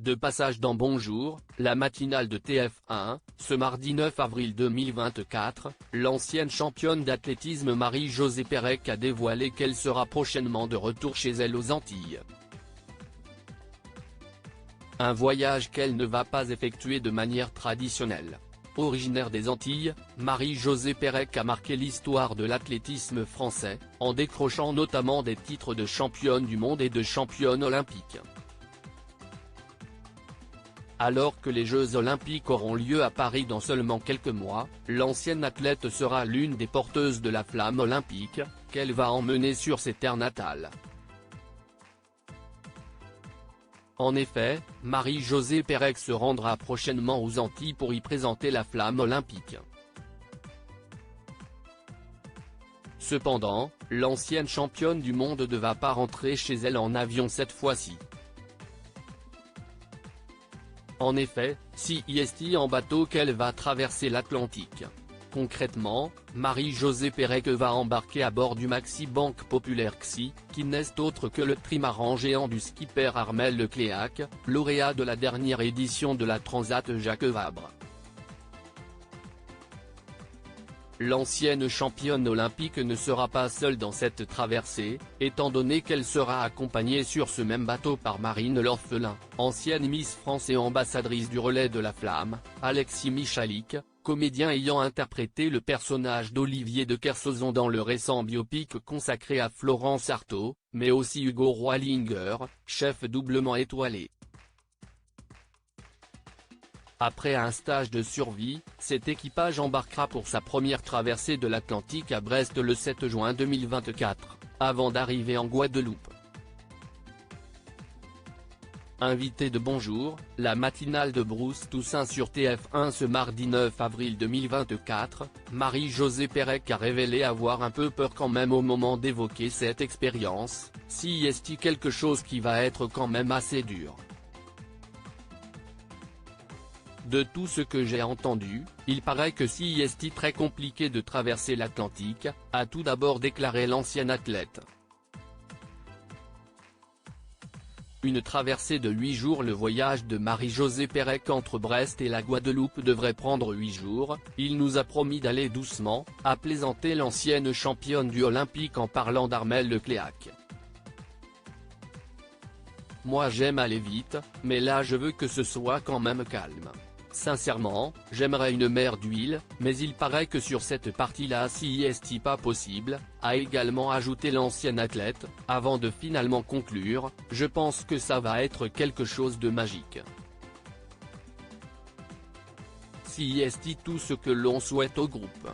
De passage dans Bonjour, la matinale de TF1, ce mardi 9 avril 2024, l'ancienne championne d'athlétisme Marie-Josée Pérec a dévoilé qu'elle sera prochainement de retour chez elle aux Antilles. Un voyage qu'elle ne va pas effectuer de manière traditionnelle. Originaire des Antilles, Marie-Josée Pérec a marqué l'histoire de l'athlétisme français, en décrochant notamment des titres de championne du monde et de championne olympique. Alors que les Jeux Olympiques auront lieu à Paris dans seulement quelques mois, l'ancienne athlète sera l'une des porteuses de la flamme olympique, qu'elle va emmener sur ses terres natales. En effet, Marie-Josée Pérec se rendra prochainement aux Antilles pour y présenter la flamme olympique. Cependant, l'ancienne championne du monde ne va pas rentrer chez elle en avion cette fois-ci. En effet, c'est en bateau qu'elle va traverser l'Atlantique. Concrètement, Marie-Josée Pérec va embarquer à bord du Maxi Banque Populaire XI, qui n'est autre que le trimaran géant du skipper Armel Lecléac, lauréat de la dernière édition de la Transat Jacques Vabre. L'ancienne championne olympique ne sera pas seule dans cette traversée, étant donné qu'elle sera accompagnée sur ce même bateau par Marine L'Orphelin, ancienne Miss France et ambassadrice du relais de la flamme, Alexis Michalik, comédien ayant interprété le personnage d'Olivier de Kersauzon dans le récent biopic consacré à Florence Artaud, mais aussi Hugo Roilinger, chef doublement étoilé. Après un stage de survie, cet équipage embarquera pour sa première traversée de l'Atlantique à Brest le 7 juin 2024, avant d'arriver en Guadeloupe. Invité de Bonjour, la matinale de Bruce Toussaint sur TF1 ce mardi 9 avril 2024, Marie-Josée Pérec a révélé avoir un peu peur quand même au moment d'évoquer cette expérience, si est-il quelque chose qui va être quand même assez dur. De tout ce que j'ai entendu, il paraît que si est très compliqué de traverser l'Atlantique, a tout d'abord déclaré l'ancienne athlète. Une traversée de 8 jours. Le voyage de Marie-Josée Pérec entre Brest et la Guadeloupe devrait prendre 8 jours, il nous a promis d'aller doucement, a plaisanté l'ancienne championne du olympique en parlant d'Armel Lecléac. Moi j'aime aller vite, mais là je veux que ce soit quand même calme. Sincèrement, j'aimerais une mer d'huile, mais il paraît que sur cette partie-là si est pas possible, a également ajouté l'ancienne athlète, avant de finalement conclure, je pense que ça va être quelque chose de magique. Si est tout ce que l'on souhaite au groupe.